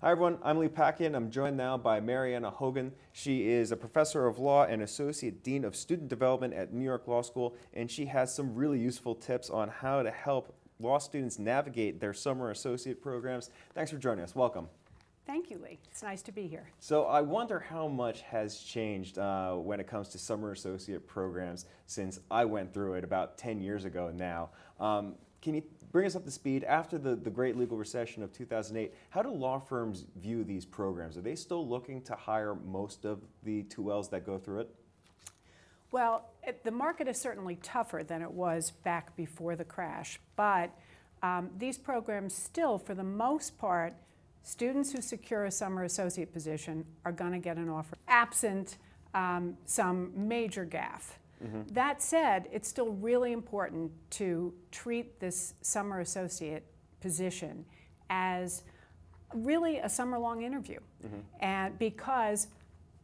Hi everyone, I'm Lee Pacchia and I'm joined now by Mariana Hogan. She is a professor of law and associate dean of student development at New York Law School, and she has some really useful tips on how to help law students navigate their summer associate programs. Thanks for joining us. Welcome. Thank you, Lee. It's nice to be here. So I wonder how much has changed when it comes to summer associate programs since I went through it about 10 years ago now. Can you bring us up to speed? After the Great Legal Recession of 2008, how do law firms view these programs? Are they still looking to hire most of the 2Ls that go through it? Well, the market is certainly tougher than it was back before the crash, but these programs still, for the most part, students who secure a summer associate position are going to get an offer, absent some major gaffe. That said, it's still really important to treat this summer associate position as really a summer-long interview. And because,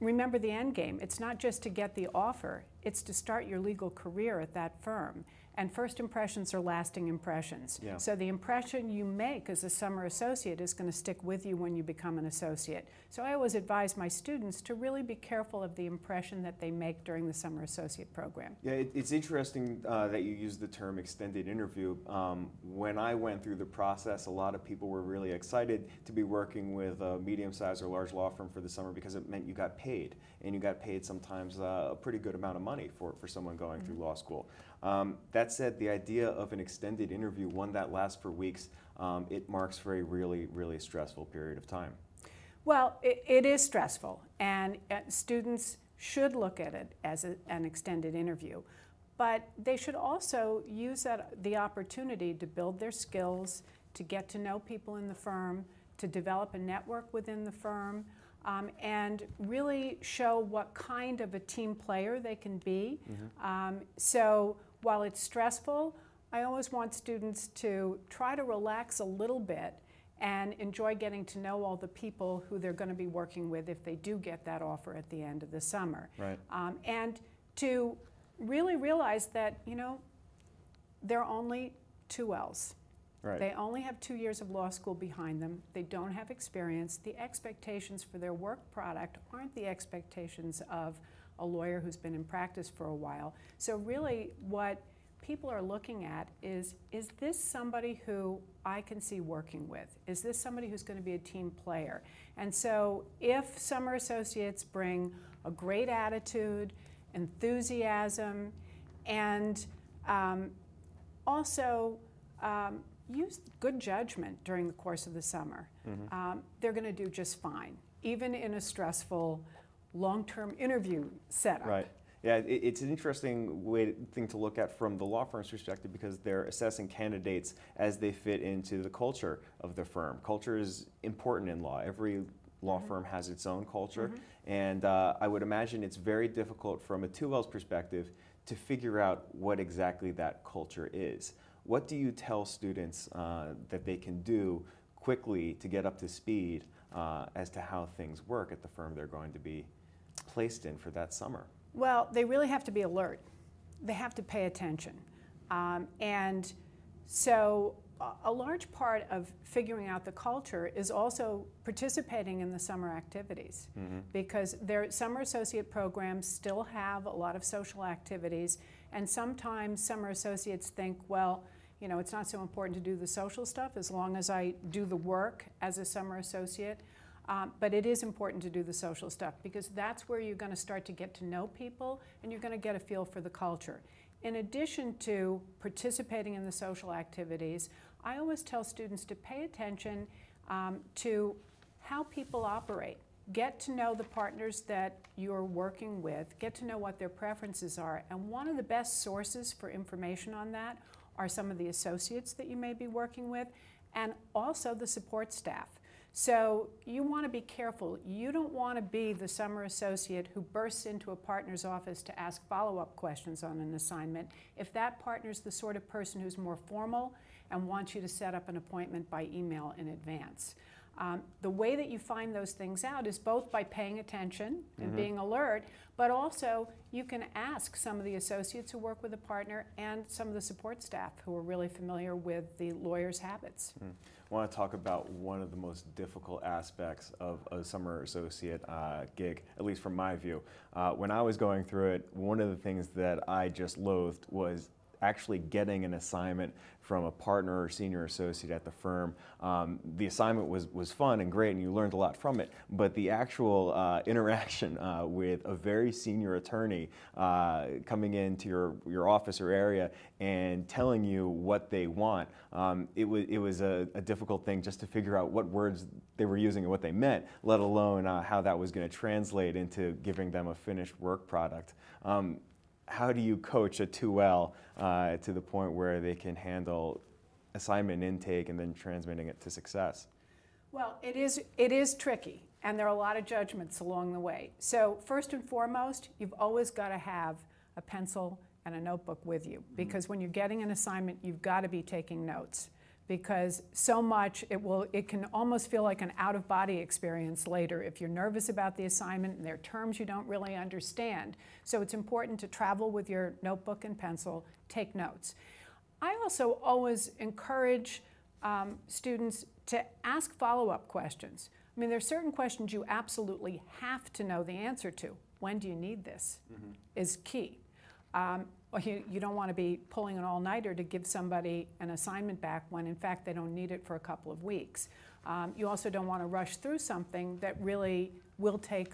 remember the end game, it's not just to get the offer, it's to start your legal career at that firm. And first impressions are lasting impressions. Yeah. So the impression you make as a summer associate is going to stick with you when you become an associate. So I always advise my students to really be careful of the impression that they make during the summer associate program. Yeah, it's interesting that you use the term extended interview. When I went through the process, a lot of people were really excited to be working with a medium-sized or large law firm for the summer because it meant you got paid, and you got paid sometimes a pretty good amount of money for someone going through law school. That said, the idea of an extended interview, one that lasts for weeks, it marks for a really, really stressful period of time. Well, it is stressful, and students should look at it as an extended interview. But they should also use the opportunity to build their skills, to get to know people in the firm, to develop a network within the firm, and really show what kind of a team player they can be. So while it's stressful, I always want students to try to relax a little bit and enjoy getting to know all the people who they're going to be working with if they do get that offer at the end of the summer. Right. And to really realize that, you know, they're only 2Ls. Right. They only have 2 years of law school behind them. They don't have experience. The expectations for their work product aren't the expectations of a lawyer who's been in practice for a while. So really what people are looking at is this somebody who I can see working with? Is this somebody who's going to be a team player? And so if summer associates bring a great attitude, enthusiasm, and also use good judgment during the course of the summer, they're going to do just fine, even in a stressful long-term interview setup. Right. Yeah, it's an interesting thing to look at from the law firm's perspective because they're assessing candidates as they fit into the culture of the firm. Culture is important in law. Every law firm has its own culture, and I would imagine it's very difficult from a 2L's perspective to figure out what exactly that culture is. What do you tell students that they can do quickly to get up to speed as to how things work at the firm they're going to be placed in for that summer? Well, they really have to be alert. They have to pay attention. And so a large part of figuring out the culture is also participating in the summer activities, because their summer associate programs still have a lot of social activities, and sometimes summer associates think, well, you know, it's not so important to do the social stuff as long as I do the work as a summer associate. But it is important to do the social stuff because that's where you're going to start to get to know people and you're going to get a feel for the culture. In addition to participating in the social activities, I always tell students to pay attention to how people operate. Get to know the partners that you're working with, get to know what their preferences are, and one of the best sources for information on that are some of the associates that you may be working with and also the support staff. So you want to be careful. You don't want to be the summer associate who bursts into a partner's office to ask follow-up questions on an assignment if that partner's the sort of person who's more formal and wants you to set up an appointment by email in advance. The way that you find those things out is both by paying attention and being alert, but also you can ask some of the associates who work with a partner and some of the support staff who are really familiar with the lawyer's habits. I want to talk about one of the most difficult aspects of a summer associate gig, at least from my view. When I was going through it, one of the things that I just loathed was actually getting an assignment from a partner or senior associate at the firm. The assignment was fun and great and you learned a lot from it, but the actual interaction with a very senior attorney coming into your office or area and telling you what they want, it was a difficult thing just to figure out what words they were using and what they meant, let alone how that was going to translate into giving them a finished work product. How do you coach a 2L to the point where they can handle assignment intake and then transmitting it to success? Well, it is tricky, and there are a lot of judgments along the way. So first and foremost, you've always got to have a pencil and a notebook with you, because when you're getting an assignment, you've got to be taking notes, because so much it can almost feel like an out-of-body experience later if you're nervous about the assignment and there are terms you don't really understand. So it's important to travel with your notebook and pencil, take notes. I also always encourage students to ask follow-up questions. I mean, there are certain questions you absolutely have to know the answer to. When do you need this is key. You don't want to be pulling an all-nighter to give somebody an assignment back when in fact they don't need it for a couple of weeks. You also don't want to rush through something that really will take,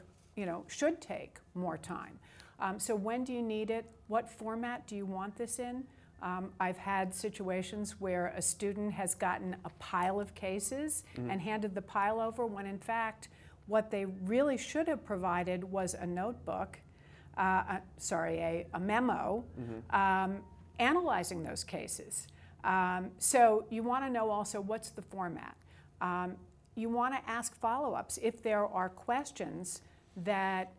should take more time. So when do you need it? What format do you want this in? I've had situations where a student has gotten a pile of cases and handed the pile over when in fact what they really should have provided was a notebook, a memo analyzing those cases. So you want to know also what's the format. You want to ask follow-ups if there are questions that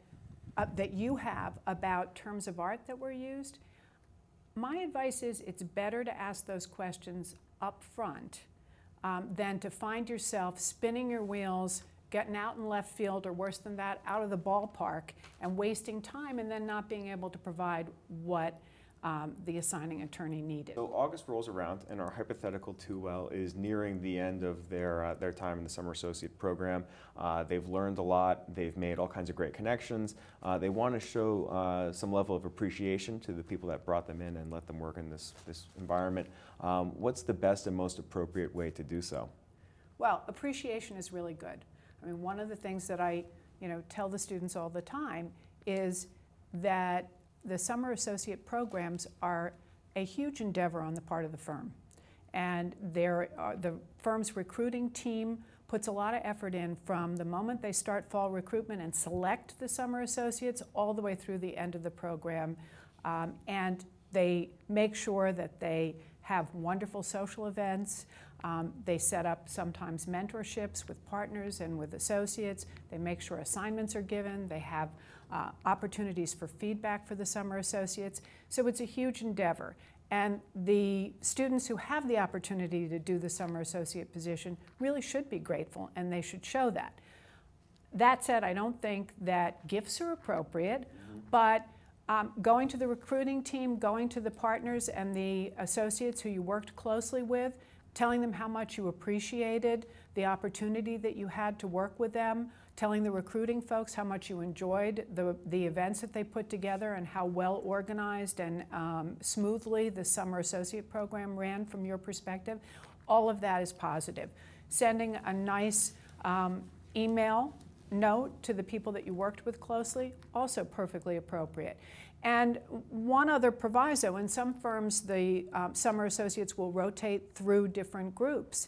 you have about terms of art that were used. My advice is it's better to ask those questions up front than to find yourself spinning your wheels, getting out in left field, or worse than that, out of the ballpark, and wasting time and then not being able to provide what the assigning attorney needed. So August rolls around and our hypothetical 2L is nearing the end of their time in the summer associate program. They've learned a lot, they've made all kinds of great connections. They want to show some level of appreciation to the people that brought them in and let them work in this environment. What's the best and most appropriate way to do so? Well, appreciation is really good. I mean, one of the things that I tell the students all the time is that the summer associate programs are a huge endeavor on the part of the firm. And the firm's recruiting team puts a lot of effort in from the moment they start fall recruitment and select the summer associates all the way through the end of the program. And they make sure that they have wonderful social events. They set up sometimes mentorships with partners and with associates. They make sure assignments are given. They have opportunities for feedback for the summer associates. So it's a huge endeavor. And the students who have the opportunity to do the summer associate position really should be grateful, and they should show that. That said, I don't think that gifts are appropriate, but going to the recruiting team, going to the partners and the associates who you worked closely with, telling them how much you appreciated the opportunity that you had to work with them, telling the recruiting folks how much you enjoyed the events that they put together and how well organized and smoothly the summer associate program ran from your perspective, all of that is positive. Sending a nice email note to the people that you worked with closely, also perfectly appropriate. And one other proviso, in some firms the summer associates will rotate through different groups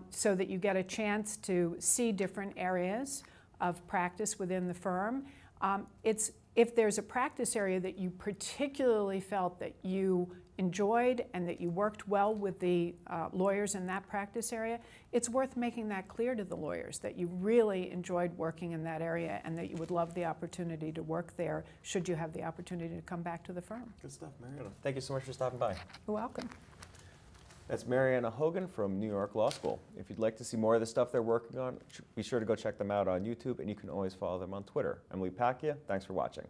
so that you get a chance to see different areas of practice within the firm. If there's a practice area that you particularly felt that you enjoyed and that you worked well with the lawyers in that practice area, it's worth making that clear to the lawyers that you really enjoyed working in that area and that you would love the opportunity to work there should you have the opportunity to come back to the firm. Good stuff, Mariana. Thank you so much for stopping by. You're welcome. That's Mariana Hogan from New York Law School. If you'd like to see more of the stuff they're working on, be sure to go check them out on YouTube, and you can always follow them on Twitter. I'm Lee Pacchia. Thanks for watching.